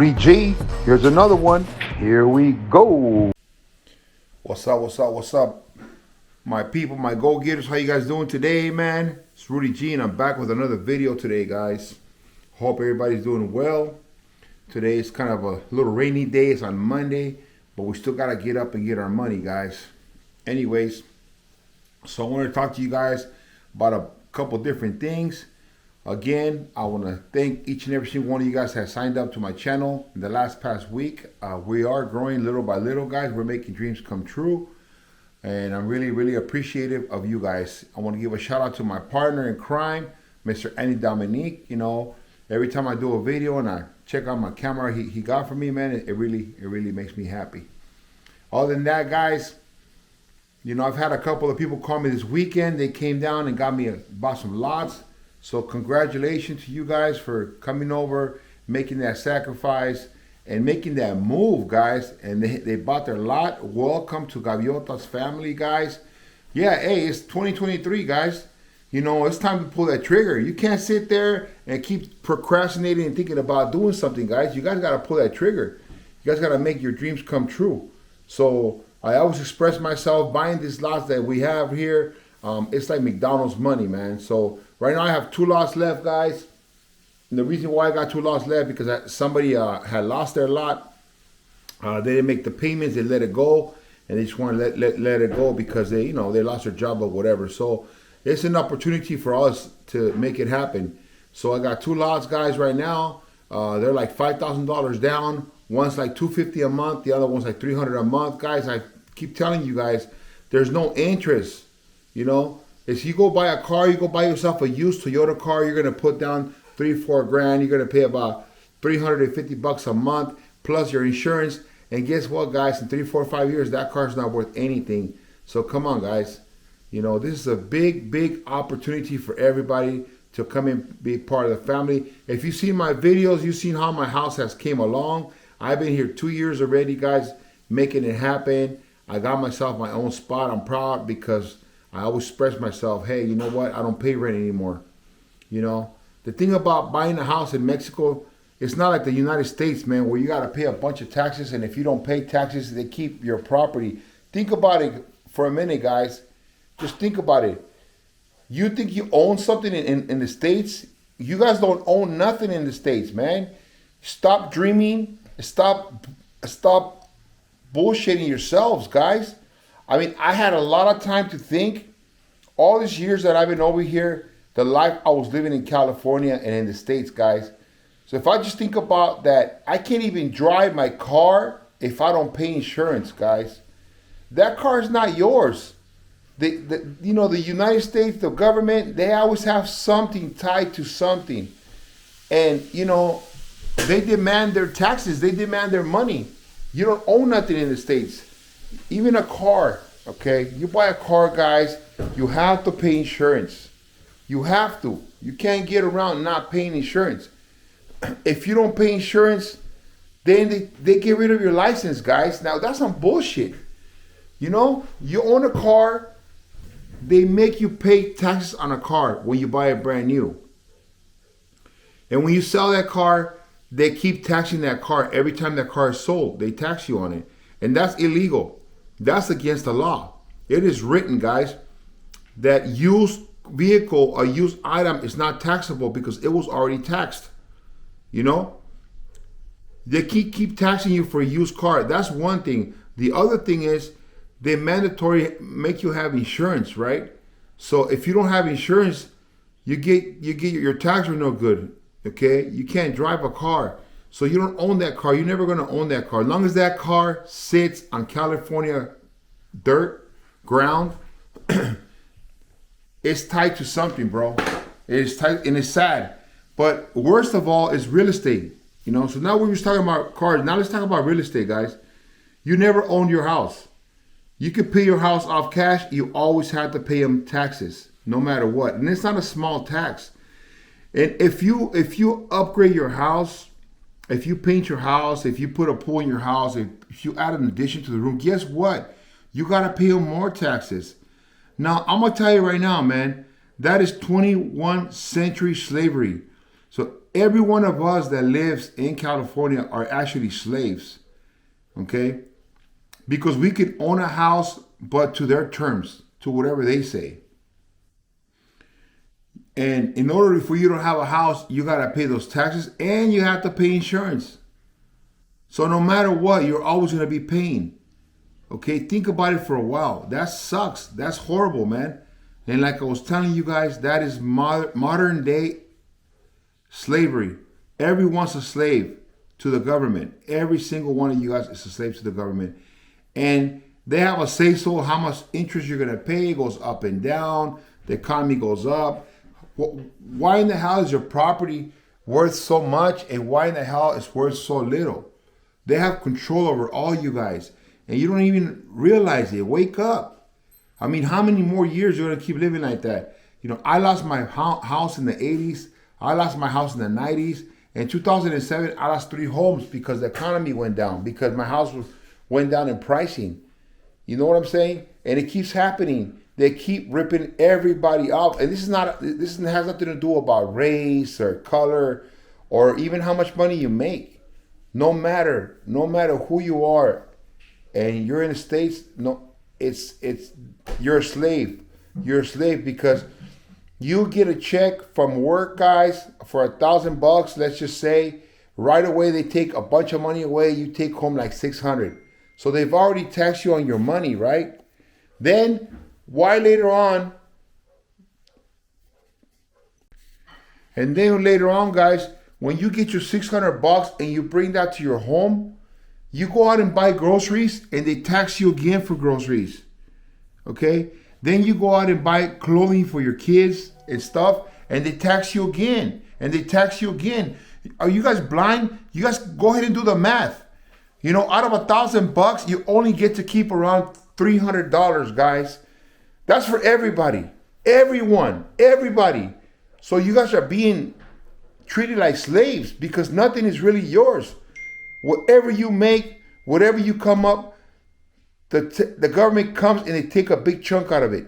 Rudy G. Here's another one. Here we go. What's up, what's up, what's up? My people, my go-getters, how you guys doing today, man? It's Rudy G and I'm back with another video today, guys. Hope everybody's doing well. Today is kind of a little rainy day. It's on Monday, but we still got to get up and get our money, guys. Anyways, so I want to talk to you guys about a couple different things. Again, I want to thank each and every single one of you guys that has signed up to my channel in the past week. We are growing little by little, guys. We're making dreams come true. And I'm really, really appreciative of you guys. I want to give a shout out to my partner in crime, Mr. Andy Dominique. You know, every time I do a video and I check out my camera he got for me, man, it really makes me happy. Other than that, guys, you know, I've had a couple of people call me this weekend. They came down and bought some lots. So congratulations to you guys for coming over, making that sacrifice, and making that move, guys. And they bought their lot. Welcome to Gaviota's family, guys. Yeah, hey, it's 2023, guys. You know, it's time to pull that trigger. You can't sit there and keep procrastinating and thinking about doing something, guys. You guys got to pull that trigger. You guys got to make your dreams come true. So I always express myself buying these lots that we have here. It's like McDonald's money, man. So right now I have 2 lots left, guys. And the reason why I got 2 lots left because somebody had lost their lot. They didn't make the payments. They let it go, and they just want to let it go because they lost their job or whatever. So it's an opportunity for us to make it happen. So I got 2 lots, guys, right now. They're like $5,000 down. One's like $250 a month. The other one's like $300 a month, guys. I keep telling you guys, there's no interest. You know, if you go buy a car, you go buy yourself a used Toyota car, you're going to put down $3-4 grand. You're going to pay about $350 a month plus your insurance. And guess what, guys? In 3, 4, 5 years, that car's not worth anything. So come on, guys. You know, this is a big opportunity for everybody to come and be part of the family. If you've seen my videos, you've seen how my house has came along. I've been here 2 years already, guys, making it happen. I got myself my own spot. I'm proud because I always express myself, hey, you know what? I don't pay rent anymore. You know, the thing about buying a house in Mexico, it's not like the United States, man, where you got to pay a bunch of taxes. And if you don't pay taxes, they keep your property. Think about it for a minute, guys. Just think about it. You think you own something in the States? You guys don't own nothing in the States, man. Stop dreaming. Stop bullshitting yourselves, guys. I mean, I had a lot of time to think. All these years that I've been over here, the life I was living in California and in the States, guys. So if I just think about that, I can't even drive my car if I don't pay insurance, guys. That car is not yours. The United States, the government, they always have something tied to something. And, you know, they demand their taxes. They demand their money. You don't own nothing in the States. Even a car, okay? You buy a car, guys, you have to pay insurance. You have to. You can't get around not paying insurance. If you don't pay insurance, then they get rid of your license, guys. Now, that's some bullshit. You know, you own a car, they make you pay taxes on a car when you buy it brand new. And when you sell that car, they keep taxing that car every time that car is sold. They tax you on it. And that's illegal. That's against the law. It is written, guys, that used vehicle, a used item is not taxable because it was already taxed. You know? They keep taxing you for a used car. That's one thing. The other thing is they mandatory make you have insurance, right? So if you don't have insurance, you get your tax are no good. Okay? You can't drive a car. So you don't own that car. You're never going to own that car. As long as that car sits on California dirt, ground, it's tied to something, bro. It's tied, and it's sad. But worst of all is real estate. You know, so now we were talking about cars. Now let's talk about real estate, guys. You never owned your house. You could pay your house off cash. You always have to pay them taxes, no matter what. And it's not a small tax. And if you upgrade your house, if you paint your house, if you put a pool in your house, if you add an addition to the room, guess what? You got to pay them more taxes. Now, I'm going to tell you right now, man, that is 21st century slavery. So every one of us that lives in California are actually slaves, okay? Because we can own a house, but to their terms, to whatever they say. And in order for you to have a house, you got to pay those taxes and you have to pay insurance. So no matter what, you're always going to be paying. Okay, think about it for a while. That sucks. That's horrible, man. And like I was telling you guys, that is modern day slavery. Everyone's a slave to the government. Every single one of you guys is a slave to the government. And they have a say-so how much interest you're going to pay. It goes up and down. The economy goes up. Why in the hell is your property worth so much, and why in the hell is worth so little? They have control over all you guys, and you don't even realize it. Wake up. I mean, how many more years you're going to keep living like that? You know, I lost my house in the 80s. I lost my house in the 90s. In 2007, I lost 3 homes because the economy went down, because my house went down in pricing. You know what I'm saying? And it keeps happening. They keep ripping everybody off. And this has nothing to do about race or color or even how much money you make. No matter who you are and you're in the States, you're a slave. You're a slave because you get a check from work, guys, for $1,000, let's just say. Right away, they take a bunch of money away. You take home like $600. So they've already taxed you on your money, right? Then, why later on? And then later on, guys, when you get your $600 and you bring that to your home, you go out and buy groceries and they tax you again for groceries. Okay? Then you go out and buy clothing for your kids and stuff, and they tax you again. And they tax you again. Are you guys blind? You guys go ahead and do the math. You know, out of $1,000, you only get to keep around $300, guys. That's for everybody. Everyone. Everybody. So you guys are being treated like slaves because nothing is really yours. Whatever you make, whatever you come up, the government comes and they take a big chunk out of it.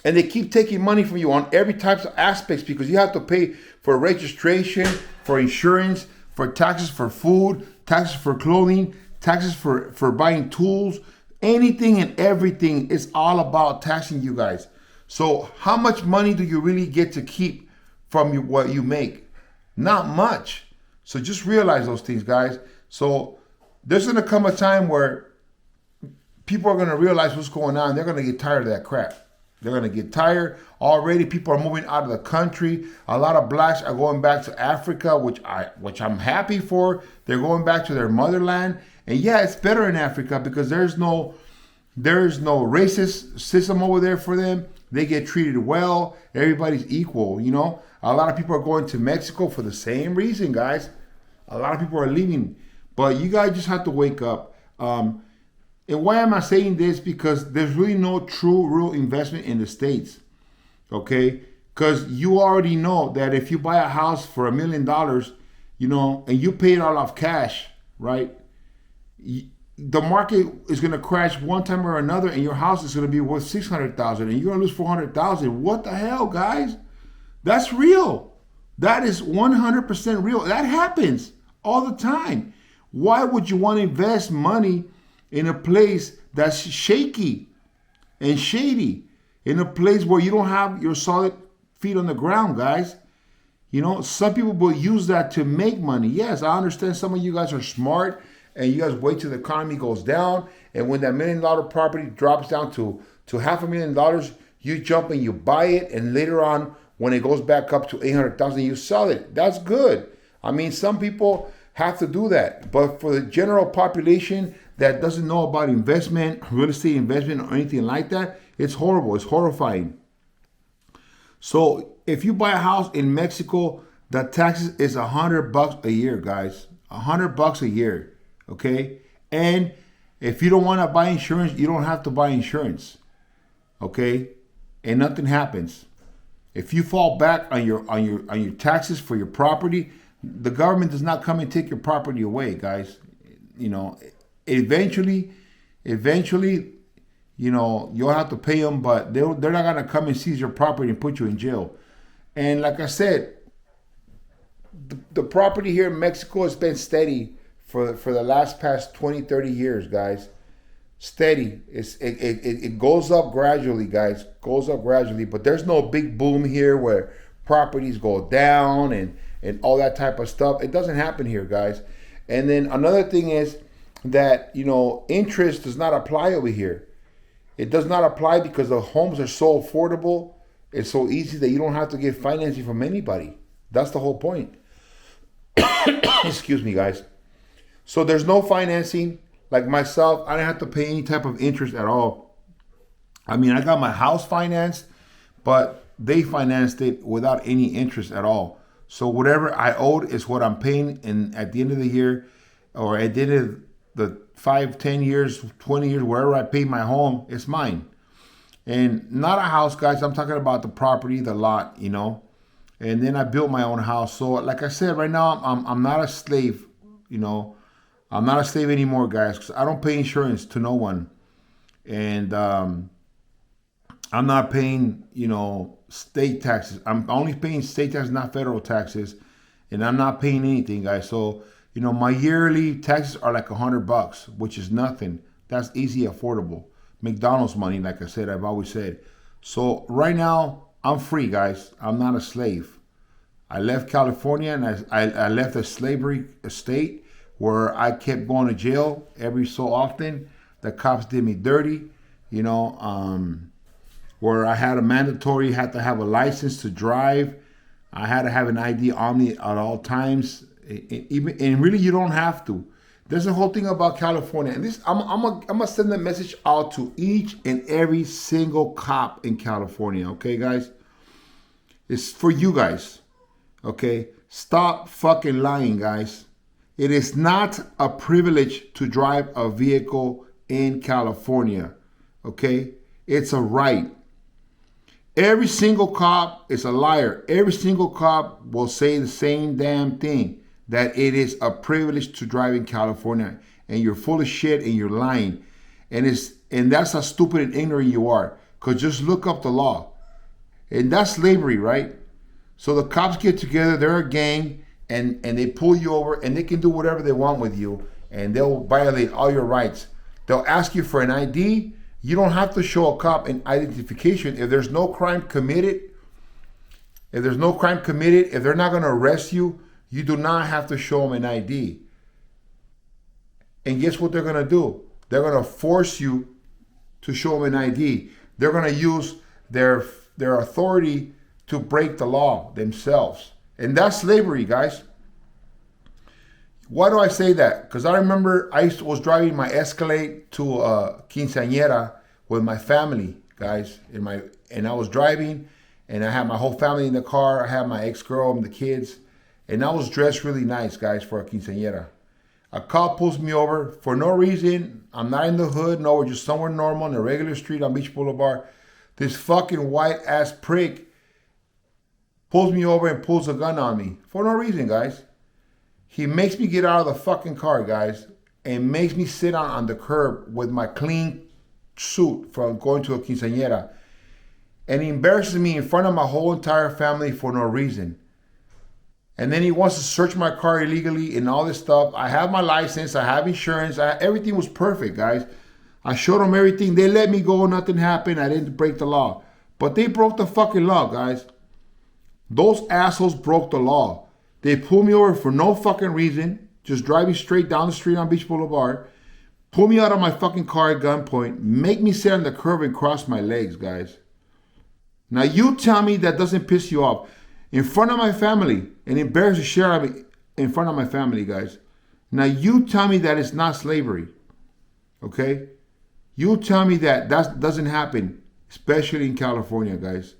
And they keep taking money from you on every type of aspects because you have to pay for registration, for insurance, for taxes for food, taxes for clothing, taxes for buying tools. Anything and everything is all about taxing you guys. So how much money do you really get to keep from what you make? Not much. So just realize those things, guys. So there's going to come a time where people are going to realize what's going on. They're going to get tired of that crap. They're going to get tired. Already people are moving out of the country. A lot of blacks are going back to Africa, which I'm happy for. They're going back to their motherland. And yeah, it's better in Africa because there's no racist system over there for them. They get treated well. Everybody's equal, you know. A lot of people are going to Mexico for the same reason, guys. A lot of people are leaving. But you guys just have to wake up. And why am I saying this? Because there's really no true, real investment in the States. Okay? Because you already know that if you buy a house for $1 million, you know, and you pay it all off cash, right? The market is going to crash one time or another, and your house is going to be worth $600,000, and you're going to lose $400,000. What the hell, guys? That's real. That is 100% real. That happens all the time. Why would you want to invest money in a place that's shaky and shady, in a place where you don't have your solid feet on the ground, guys? You know, some people will use that to make money. Yes, I understand some of you guys are smart and you guys wait till the economy goes down, and when that $1 million property drops down to $500,000, you jump and you buy it, and later on when it goes back up to $800,000, you sell it. That's good. I mean, some people have to do that, but for the general population that doesn't know about investment, real estate investment, or anything like that, it's horrible. It's horrifying. So if you buy a house in Mexico, the taxes is $100 a year, guys. $100 a year. Okay? And if you don't want to buy insurance, you don't have to buy insurance. Okay? And nothing happens. If you fall back on your taxes for your property, the government does not come and take your property away, guys. You know, eventually, you know, you'll have to pay them, but they're not going to come and seize your property and put you in jail. And like I said, the property here in Mexico has been steady for the last past 20, 30 years, guys. Steady. It goes up gradually, guys. Goes up gradually. But there's no big boom here where properties go down and all that type of stuff. It doesn't happen here, guys. And then another thing is that, interest does not apply over here. It does not apply because the homes are so affordable. It's so easy that you don't have to get financing from anybody. That's the whole point. Excuse me, guys. So there's no financing. Like myself, I didn't have to pay any type of interest at all. I mean, I got my house financed, but they financed it without any interest at all. So whatever I owed is what I'm paying. And at the end of the year, or at the end of the 5, 10 years, 20 years, wherever I pay my home, it's mine. And not a house, guys. I'm talking about the property, the lot, And then I built my own house. So like I said, right now, I'm not a slave, I'm not a slave anymore, guys, because I don't pay insurance to no one. And I'm not paying, state taxes. I'm only paying state taxes, not federal taxes. And I'm not paying anything, guys. So, my yearly taxes are like $100, which is nothing. That's easy, affordable. McDonald's money, like I said, I've always said. So right now, I'm free, guys. I'm not a slave. I left California and I left a slavery state where I kept going to jail every so often. The cops did me dirty, where I had had to have a license to drive. I had to have an ID on me at all times. And really, you don't have to. There's a whole thing about California. And this, I'm gonna send a message out to each and every single cop in California, okay, guys? It's for you guys, okay? Stop fucking lying, guys. It is not a privilege to drive a vehicle in California, okay? It's a right. Every single cop is a liar. Every single cop will say the same damn thing, that it is a privilege to drive in California, and you're full of shit and you're lying. And that's how stupid and ignorant you are, because just look up the law. And that's slavery, right? So the cops get together, they're a gang, and they pull you over, and they can do whatever they want with you, and they'll violate all your rights. They'll ask you for an ID. You don't have to show a cop an identification. If there's no crime committed, if they're not going to arrest you, you do not have to show them an ID. And guess what they're going to do? They're going to force you to show them an ID. They're going to use their authority to break the law themselves. And that's slavery, guys. Why do I say that? Because I remember I was driving my Escalade to a quinceañera with my family, guys. And I was driving, and I had my whole family in the car. I had my ex-girl and the kids. And I was dressed really nice, guys, for a quinceañera. A cop pulls me over for no reason. I'm not in the hood. No, we're just somewhere normal on a regular street on Beach Boulevard. This fucking white-ass prick pulls me over and pulls a gun on me for no reason, guys. He makes me get out of the fucking car, guys, and makes me sit on the curb with my clean suit from going to a quinceañera. And he embarrasses me in front of my whole entire family for no reason. And then he wants to search my car illegally and all this stuff. I have my license. I have insurance. Everything was perfect, guys. I showed them everything. They let me go. Nothing happened. I didn't break the law. But they broke the fucking law, guys. Those assholes broke the law. They pulled me over for no fucking reason. Just driving straight down the street on Beach Boulevard. Pull me out of my fucking car at gunpoint. Make me sit on the curb and cross my legs, guys. Now you tell me that doesn't piss you off. In front of my family, and embarrass the shit out of me in front of my family, guys. Now you tell me that it's not slavery, okay? You tell me that doesn't happen, especially in California, guys.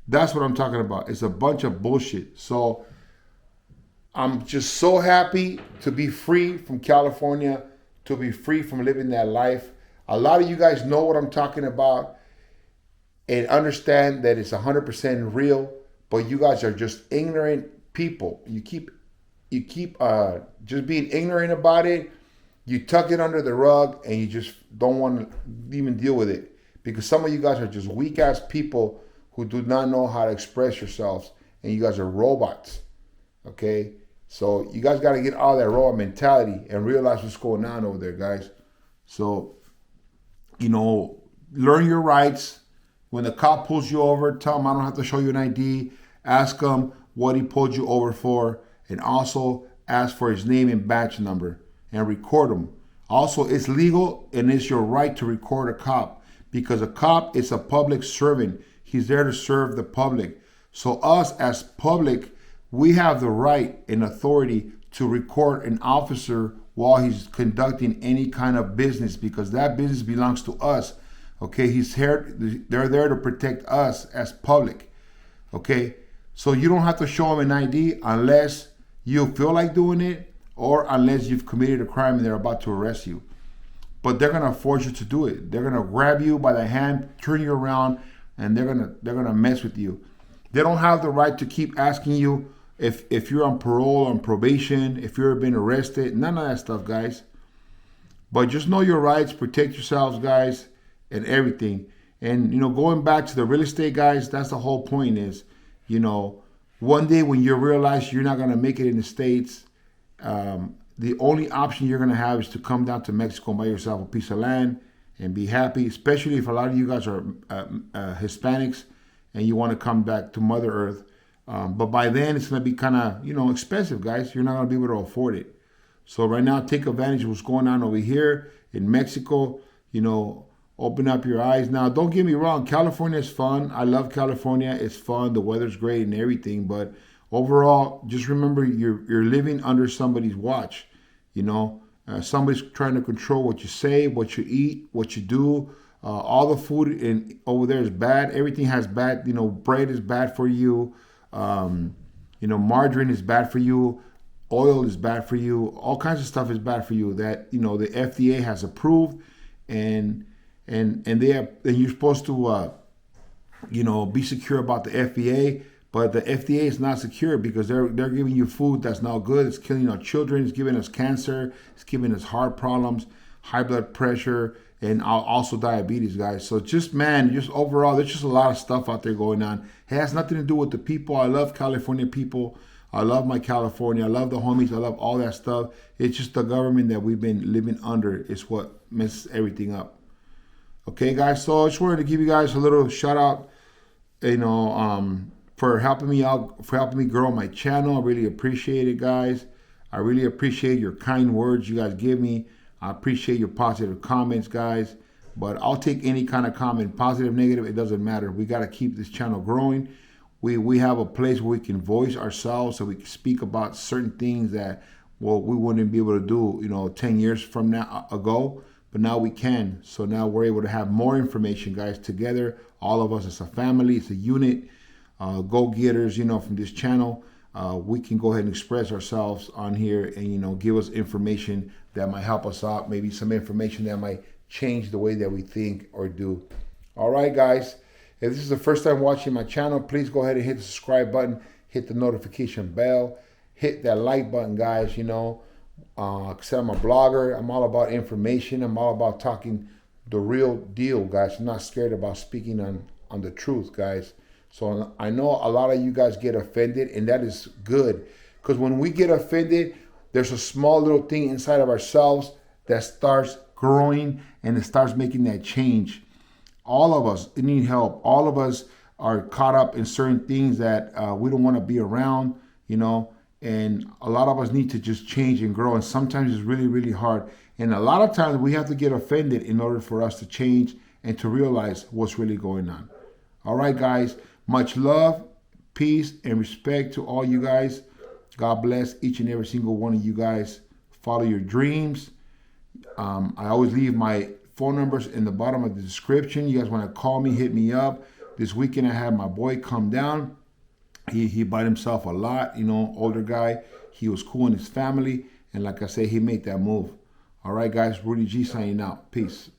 That's what I'm talking about. It's a bunch of bullshit. So I'm just so happy to be free from California, to be free from living that life. A lot of you guys know what I'm talking about and understand that it's 100% real. But you guys are just ignorant people. You keep just being ignorant about it. You tuck it under the rug and you just don't want to even deal with it. Because some of you guys are just weak ass people who do not know how to express yourselves. And you guys are robots. Okay, so you guys got to get out of that raw mentality and realize what's going on over there, guys. So, learn your rights. When the cop pulls you over, tell him I don't have to show you an ID. Ask him what he pulled you over for, and also ask for his name and badge number and record him. Also, it's legal and it's your right to record a cop, because a cop is a public servant. He's there to serve the public. So us as public, we have the right and authority to record an officer while he's conducting any kind of business, because that business belongs to us. Okay, they're there to protect us as public. Okay, so you don't have to show them an ID unless you feel like doing it, or unless you've committed a crime and they're about to arrest you. But they're gonna force you to do it. They're gonna grab you by the hand, turn you around, and they're gonna mess with you. They don't have the right to keep asking you if you're on parole, on probation, if you've been arrested. None of that stuff, guys. But just know your rights, protect yourselves, guys, and everything. And going back to the real estate, guys, that's the whole point. Is one day when you realize you're not gonna make it in the States, the only option you're gonna have is to come down to Mexico and buy yourself a piece of land and be happy. Especially if a lot of you guys are Hispanics and you want to come back to Mother Earth. But by then it's gonna be kind of expensive, guys. You're not gonna be able to afford it. So right now, take advantage of what's going on over here in Mexico. Open up your eyes. Now, don't get me wrong, California is fun. I love California. It's fun. The weather's great and everything. But overall, just remember you're living under somebody's watch. Somebody's trying to control what you say, what you eat, what you do. All the food over there is bad. Everything has bad. Bread is bad for you. Margarine is bad for you. Oil is bad for you. All kinds of stuff is bad for you that the FDA has approved, and you're supposed to be secure about the FDA. But the FDA is not secure because they're giving you food that's not good. It's killing our children. It's giving us cancer. It's giving us heart problems, high blood pressure, and also diabetes, guys. So just overall, there's just a lot of stuff out there going on. It has nothing to do with the people. I love California people. I love my California. I love the homies. I love all that stuff. It's just the government that we've been living under is what messes everything up. Okay, guys. So I just wanted to give you guys a little shout out, for helping me out, for helping me grow my channel. I really appreciate it, guys. I really appreciate your kind words you guys give me. I appreciate your positive comments, guys. But I'll take any kind of comment, positive, negative, it doesn't matter. We got to keep this channel growing. We have a place where we can voice ourselves, so we can speak about certain things that we wouldn't be able to do 10 years from now ago, but now we can. So now we're able to have more information, guys, together. All of us as a family, it's a unit. Go-getters, from this channel. We can go ahead and express ourselves on here and give us information that might help us out, maybe some information that might change the way that we think or do. All right, guys. If this is the first time watching my channel, please go ahead and hit the subscribe button, hit the notification bell, hit that like button, guys. Cause I'm a blogger. I'm all about information. I'm all about talking the real deal, guys. I'm not scared about speaking on the truth, guys. So I know a lot of you guys get offended, and that is good. Because when we get offended, there's a small little thing inside of ourselves that starts growing and it starts making that change. All of us need help. All of us are caught up in certain things that we don't want to be around, and a lot of us need to just change and grow. And sometimes it's really, really hard. And a lot of times we have to get offended in order for us to change and to realize what's really going on. All right, guys. Much love, peace, and respect to all you guys. God bless each and every single one of you guys. Follow your dreams. I always leave my phone numbers in the bottom of the description. You guys want to call me, hit me up. This weekend I had my boy come down. He bought himself a lot, older guy. He was cool in his family. And like I said, he made that move. All right, guys. Rudy G signing out. Peace.